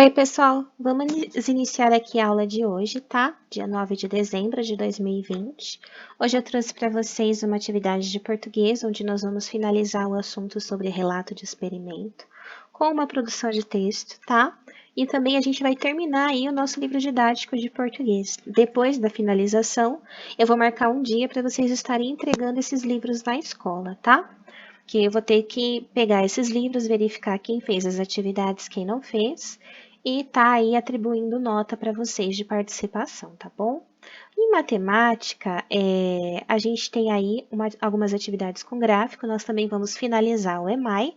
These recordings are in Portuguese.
Oi, pessoal! Vamos iniciar aqui a aula de hoje, tá? Dia 9 de dezembro de 2020. Hoje eu trouxe para vocês uma atividade de português, onde nós vamos finalizar o assunto sobre relato de experimento, com uma produção de texto, tá? E também a gente vai terminar aí o nosso livro didático de português. Depois da finalização, eu vou marcar um dia para vocês estarem entregando esses livros na escola, tá? Que eu vou ter que pegar esses livros, verificar quem fez as atividades, quem não fez, e tá aí atribuindo nota para vocês de participação, tá bom? Em matemática, a gente tem aí algumas atividades com gráfico, nós também vamos finalizar o EMAI,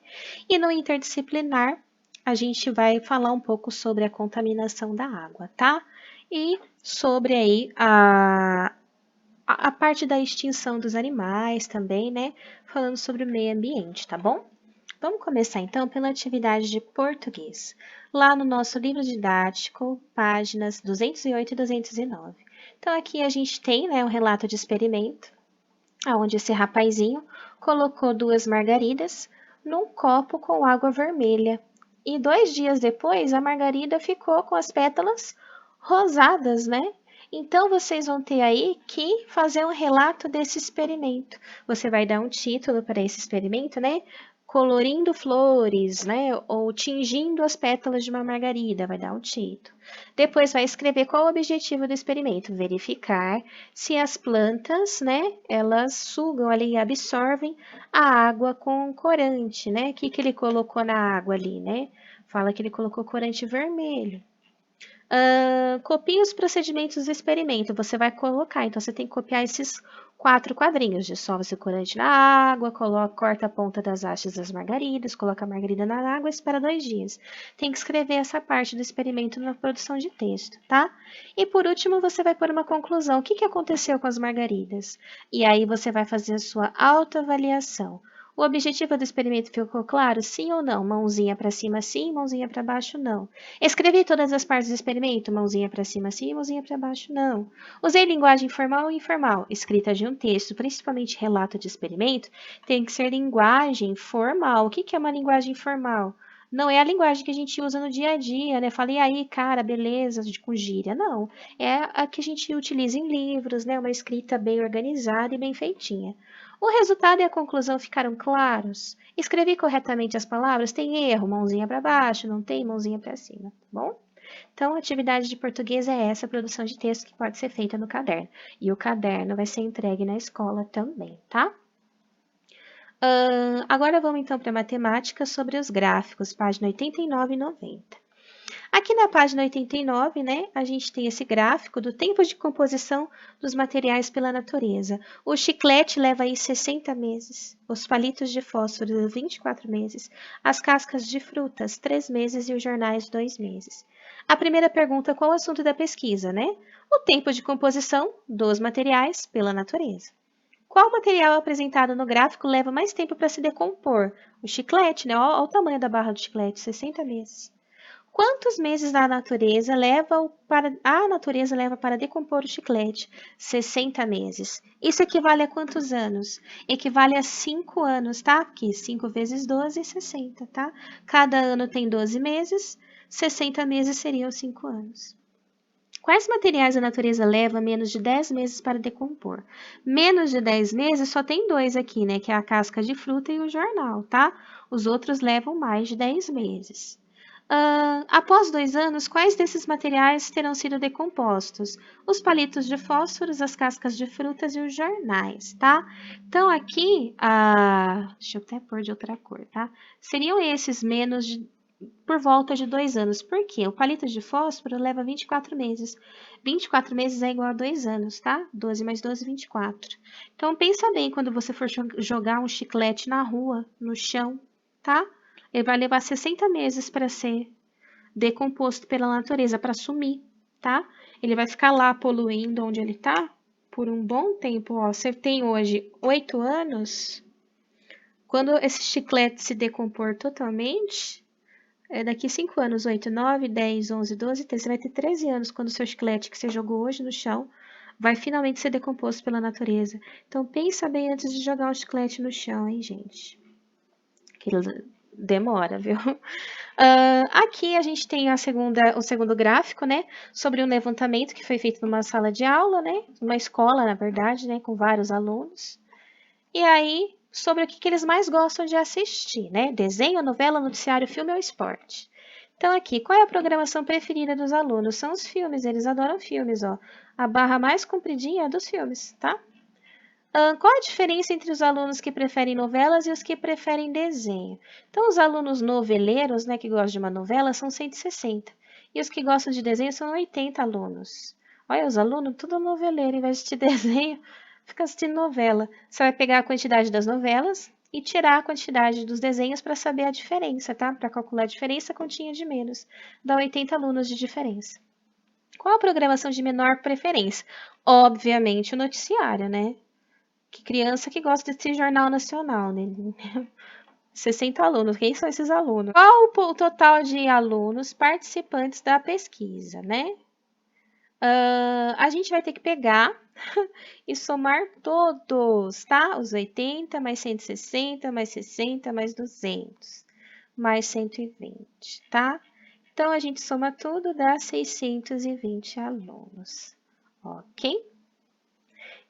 e no interdisciplinar, a gente vai falar um pouco sobre a contaminação da água, tá? E sobre aí a parte da extinção dos animais também, né? Falando sobre o meio ambiente, tá bom? Vamos começar então pela atividade de português. Lá no nosso livro didático, páginas 208 e 209. Então aqui a gente tem, né, um relato de experimento, onde esse rapazinho colocou 2 margaridas num copo com água vermelha. E 2 dias depois, a margarida ficou com as pétalas rosadas, né? Então, vocês vão ter aí que fazer um relato desse experimento. Você vai dar um título para esse experimento, né? Colorindo flores, né? Ou tingindo as pétalas de uma margarida, vai dar um título. Depois vai escrever qual o objetivo do experimento, verificar se as plantas, né, elas sugam ali e absorvem a água com corante, né? O que ele colocou na água ali, né? Fala que ele colocou corante vermelho. Copie os procedimentos do experimento. Você vai colocar, então você tem que copiar esses 4 quadrinhos. Dissolve esse corante na água, corta a ponta das hastes das margaridas, coloca a margarida na água e espera 2 dias. Tem que escrever essa parte do experimento na produção de texto, tá? E por último, você vai pôr uma conclusão. O que aconteceu com as margaridas? E aí você vai fazer a sua autoavaliação. O objetivo do experimento ficou claro? Sim ou não? Mãozinha para cima sim, mãozinha para baixo não. Escrevi todas as partes do experimento, mãozinha para cima sim, mãozinha para baixo não. Usei linguagem formal e informal. Escrita de um texto, principalmente relato de experimento, tem que ser linguagem formal. O que é uma linguagem formal? Não é a linguagem que a gente usa no dia a dia, né? Falei aí, cara, beleza, com gíria. Não. É a que a gente utiliza em livros, né? Uma escrita bem organizada e bem feitinha. O resultado e a conclusão ficaram claros? Escrevi corretamente as palavras? Tem erro? Mãozinha para baixo, não tem? Mãozinha para cima, tá bom? Então, a atividade de português é essa, produção de texto que pode ser feita no caderno. E o caderno vai ser entregue na escola também, tá? Agora vamos então para matemática sobre os gráficos, página 89 e 90. Aqui na página 89, né, a gente tem esse gráfico do tempo de composição dos materiais pela natureza. O chiclete leva aí 60 meses, os palitos de fósforo 24 meses, as cascas de frutas 3 meses e os jornais 2 meses. A primeira pergunta, qual é o assunto da pesquisa, né? O tempo de composição dos materiais pela natureza. Qual material apresentado no gráfico leva mais tempo para se decompor? O chiclete, né? Olha o tamanho da barra do chiclete, 60 meses. Quantos meses a natureza leva para decompor o chiclete? 60 meses. Isso equivale a quantos anos? Equivale a 5 anos, tá? Aqui, 5 vezes 12 é 60, tá? Cada ano tem 12 meses, 60 meses seriam 5 anos. Quais materiais a natureza leva menos de 10 meses para decompor? Menos de 10 meses só tem 2 aqui, né? Que é a casca de fruta e o jornal, tá? Os outros levam mais de 10 meses. Após 2 anos, quais desses materiais terão sido decompostos? Os palitos de fósforos, as cascas de frutas e os jornais, tá? Então, aqui, deixa eu até pôr de outra cor, tá? Seriam esses por volta de 2 anos. Por quê? O palito de fósforo leva 24 meses. 24 meses é igual a 2 anos, tá? 12 mais 12, 24. Então, pensa bem quando você for jogar um chiclete na rua, no chão, tá? Ele vai levar 60 meses para ser decomposto pela natureza, para sumir, tá? Ele vai ficar lá poluindo onde ele tá por um bom tempo. Ó, você tem hoje 8 anos. Quando esse chiclete se decompor totalmente, daqui 5 anos, 8, 9, 10, 11, 12, 13, você vai ter 13 anos quando o seu chiclete que você jogou hoje no chão vai finalmente ser decomposto pela natureza. Então, pensa bem antes de jogar o chiclete no chão, hein, gente? demora, viu? Aqui a gente tem o segundo gráfico, né, sobre um levantamento que foi feito numa sala de aula, né, uma escola, na verdade, né, com vários alunos. E aí, sobre o que eles mais gostam de assistir, né, desenho, novela, noticiário, filme ou esporte. Então aqui, qual é a programação preferida dos alunos? São os filmes, eles adoram filmes, ó. A barra mais compridinha é dos filmes, tá? Qual a diferença entre os alunos que preferem novelas e os que preferem desenho? Então, os alunos noveleiros, né, que gostam de uma novela, são 160. E os que gostam de desenho são 80 alunos. Olha, os alunos, tudo noveleiro, em vez de assistir desenho, fica assistindo novela. Você vai pegar a quantidade das novelas e tirar a quantidade dos desenhos para saber a diferença, tá? Para calcular a diferença, continha de menos. Dá 80 alunos de diferença. Qual a programação de menor preferência? Obviamente o noticiário, né? Que criança que gosta desse jornal nacional, né? 60 alunos. Quem são esses alunos? Qual o total de alunos participantes da pesquisa, né? A gente vai ter que pegar e somar todos, tá? Os 80 mais 160 mais 60 mais 200 mais 120, tá? Então, a gente soma tudo, dá 620 alunos, ok?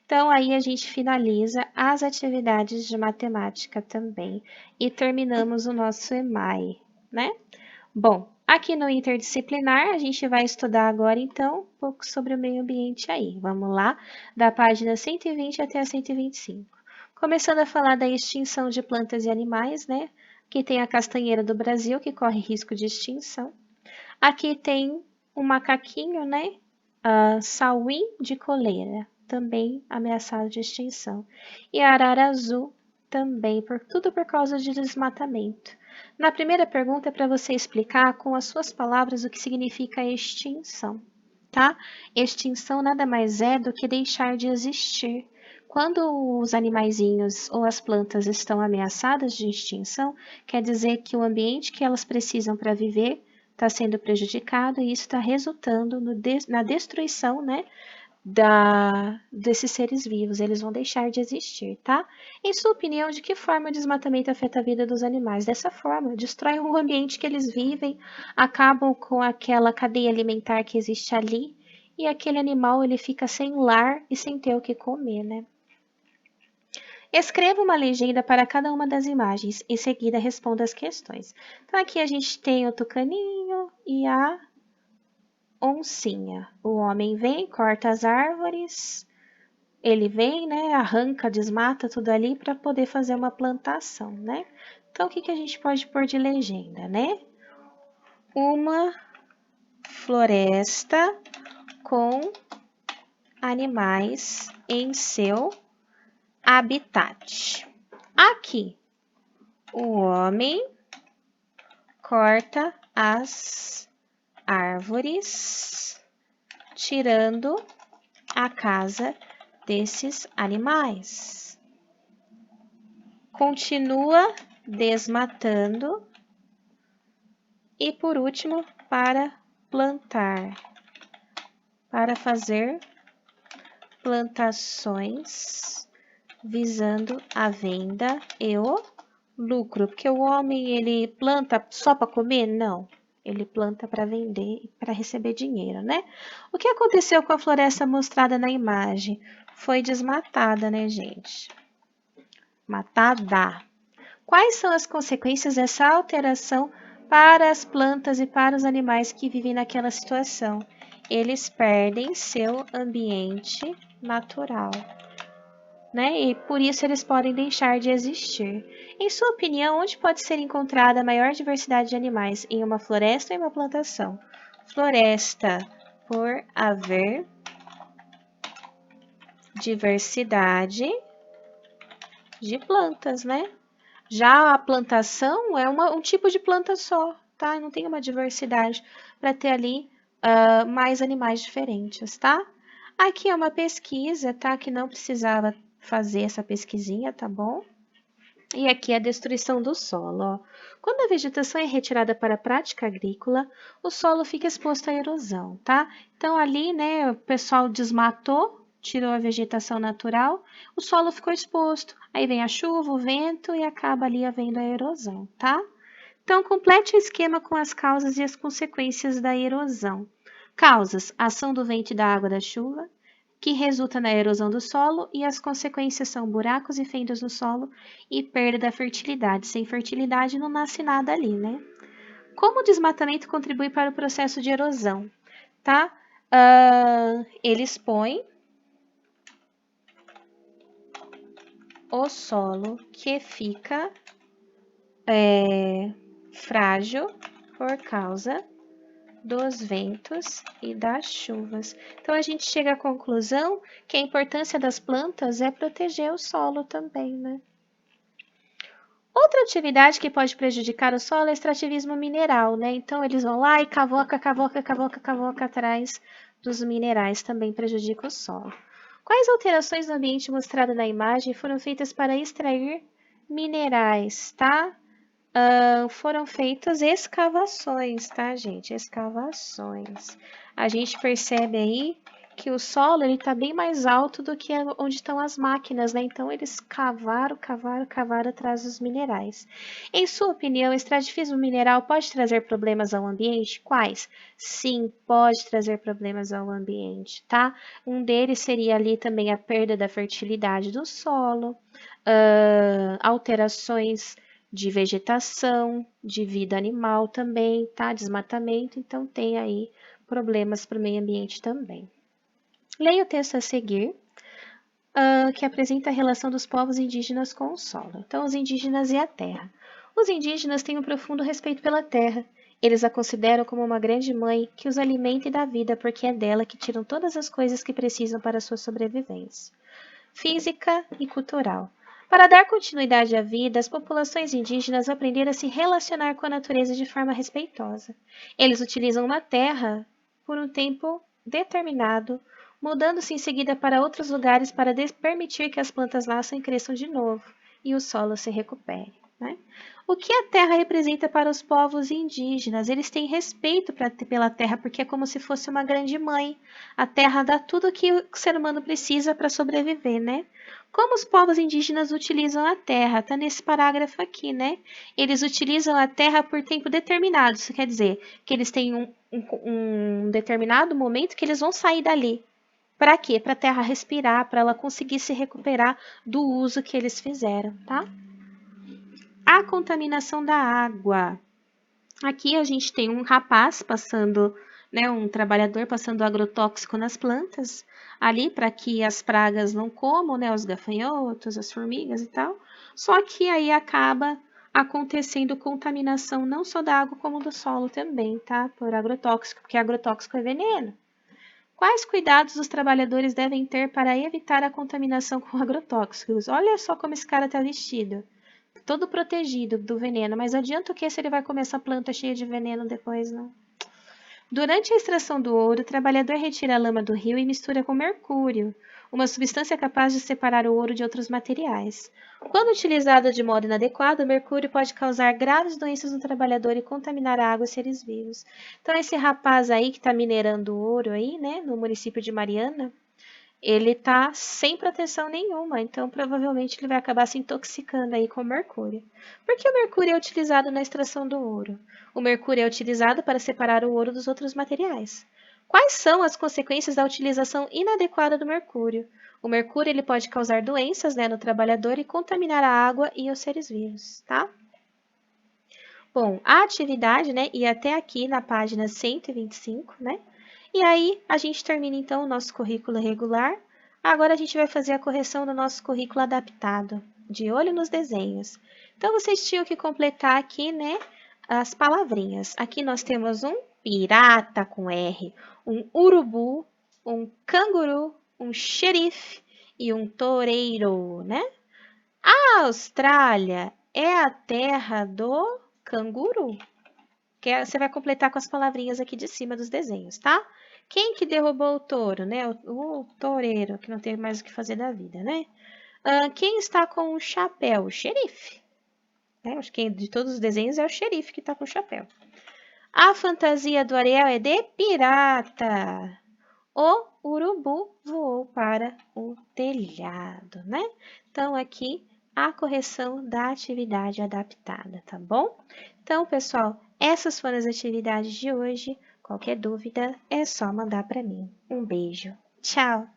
Então, aí a gente finaliza as atividades de matemática também e terminamos o nosso EMAI, né? Bom, aqui no interdisciplinar, a gente vai estudar agora, então, um pouco sobre o meio ambiente aí. Vamos lá, da página 120 até a 125. Começando a falar da extinção de plantas e animais, né? Aqui tem a castanheira do Brasil, que corre risco de extinção. Aqui tem um macaquinho, né? Sauim de coleira, também ameaçado de extinção. E a arara azul, também, tudo por causa de desmatamento. Na primeira pergunta é para você explicar com as suas palavras o que significa extinção, tá? Extinção nada mais é do que deixar de existir. Quando os animaizinhos ou as plantas estão ameaçadas de extinção, quer dizer que o ambiente que elas precisam para viver está sendo prejudicado e isso está resultando na destruição, né, desses seres vivos. Eles vão deixar de existir, tá? Em sua opinião, de que forma o desmatamento afeta a vida dos animais? Dessa forma, destrói o ambiente que eles vivem, acabam com aquela cadeia alimentar que existe ali e aquele animal ele fica sem lar e sem ter o que comer, né? Escreva uma legenda para cada uma das imagens, em seguida responda as questões. Então, aqui a gente tem o tucaninho e a oncinha. O homem vem, corta as árvores, ele vem, né, arranca, desmata tudo ali para poder fazer uma plantação, né? Então, o que a gente pode pôr de legenda, né? Uma floresta com animais em seu habitat. Aqui, o homem corta as árvores, tirando a casa desses animais. Continua desmatando e, por último, para plantar, para fazer plantações visando a venda e o lucro, porque o homem ele planta só para comer? Não, ele planta para vender e para receber dinheiro, né? O que aconteceu com a floresta mostrada na imagem? Foi desmatada, né, gente? Matada. Quais são as consequências dessa alteração para as plantas e para os animais que vivem naquela situação? Eles perdem seu ambiente natural, né? E por isso eles podem deixar de existir. Em sua opinião, onde pode ser encontrada a maior diversidade de animais? Em uma floresta ou em uma plantação? Floresta, por haver diversidade de plantas, né? Já a plantação é um tipo de planta só, tá? Não tem uma diversidade para ter ali mais animais diferentes, tá? Aqui é uma pesquisa, tá? Que não precisava fazer essa pesquisinha, tá bom? E aqui é a destruição do solo, ó. Quando a vegetação é retirada para a prática agrícola, o solo fica exposto à erosão, tá? Então ali, né, o pessoal desmatou, tirou a vegetação natural, o solo ficou exposto. Aí vem a chuva, o vento e acaba ali havendo a erosão, tá? Então, complete o esquema com as causas e as consequências da erosão. Causas: ação do vento e da água da chuva, que resulta na erosão do solo, e as consequências são buracos e fendas no solo e perda da fertilidade. Sem fertilidade não nasce nada ali, né? Como o desmatamento contribui para o processo de erosão, tá? Ele expõe o solo que fica frágil por causa dos ventos e das chuvas. Então, a gente chega à conclusão que a importância das plantas é proteger o solo também, né? Outra atividade que pode prejudicar o solo é o extrativismo mineral, né? Então, eles vão lá e cavoca atrás dos minerais, também prejudica o solo. Quais alterações no ambiente mostrado na imagem foram feitas para extrair minerais, tá? Foram feitas escavações, tá, gente? Escavações. A gente percebe aí que o solo ele está bem mais alto do que onde estão as máquinas, né? Então, eles cavaram atrás dos minerais. Em sua opinião, o extrativismo mineral pode trazer problemas ao ambiente? Quais? Sim, pode trazer problemas ao ambiente, tá? Um deles seria ali também a perda da fertilidade do solo, alterações de vegetação, de vida animal também, tá? Desmatamento, então tem aí problemas para o meio ambiente também. Leia o texto a seguir, que apresenta a relação dos povos indígenas com o solo. Então, os indígenas e a terra. Os indígenas têm um profundo respeito pela terra. Eles a consideram como uma grande mãe que os alimenta e dá vida, porque é dela que tiram todas as coisas que precisam para a sua sobrevivência física e cultural. Para dar continuidade à vida, as populações indígenas aprenderam a se relacionar com a natureza de forma respeitosa. Eles utilizam uma terra por um tempo determinado, mudando-se em seguida para outros lugares para permitir que as plantas nasçam e cresçam de novo e o solo se recupere, né? O que a terra representa para os povos indígenas? Eles têm respeito pela terra porque é como se fosse uma grande mãe. A terra dá tudo o que o ser humano precisa para sobreviver, né? Como os povos indígenas utilizam a terra? Está nesse parágrafo aqui, né? Eles utilizam a terra por tempo determinado. Isso quer dizer que eles têm um determinado momento que eles vão sair dali. Para quê? Para a terra respirar, para ela conseguir se recuperar do uso que eles fizeram, tá? A contaminação da água. Aqui a gente tem um rapaz passando, né, um trabalhador passando agrotóxico nas plantas, ali para que as pragas não comam, né, os gafanhotos, as formigas e tal. Só que aí acaba acontecendo contaminação não só da água como do solo também, tá? Por agrotóxico, porque agrotóxico é veneno. Quais cuidados os trabalhadores devem ter para evitar a contaminação com agrotóxicos? Olha só como esse cara está vestido. Todo protegido do veneno, mas adianta o que se ele vai comer essa planta cheia de veneno depois, não? Durante a extração do ouro, o trabalhador retira a lama do rio e mistura com mercúrio, uma substância capaz de separar o ouro de outros materiais. Quando utilizado de modo inadequado, o mercúrio pode causar graves doenças no trabalhador e contaminar a água e seres vivos. Então, esse rapaz aí que está minerando ouro aí, né, no município de Mariana, ele tá sem proteção nenhuma, então provavelmente ele vai acabar se intoxicando aí com mercúrio. Por que o mercúrio é utilizado na extração do ouro? O mercúrio é utilizado para separar o ouro dos outros materiais. Quais são as consequências da utilização inadequada do mercúrio? O mercúrio ele pode causar doenças, né, no trabalhador e contaminar a água e os seres vivos, tá? Bom, a atividade, né, e até aqui na página 125, né? E aí, a gente termina então o nosso currículo regular. Agora a gente vai fazer a correção do nosso currículo adaptado, de olho nos desenhos. Então, vocês tinham que completar aqui, né, as palavrinhas. Aqui nós temos um pirata com R, um urubu, um canguru, um xerife e um toureiro, né? A Austrália é a terra do canguru. Você vai completar com as palavrinhas aqui de cima dos desenhos, tá? Quem que derrubou o touro, né? O toureiro, que não teve mais o que fazer da vida, né? Quem está com o chapéu? O xerife. Né? Acho que de todos os desenhos é o xerife que está com o chapéu. A fantasia do Ariel é de pirata. O urubu voou para o telhado, né? Então, aqui a correção da atividade adaptada, tá bom? Então, pessoal, essas foram as atividades de hoje. Qualquer dúvida é só mandar para mim. Um beijo. Tchau!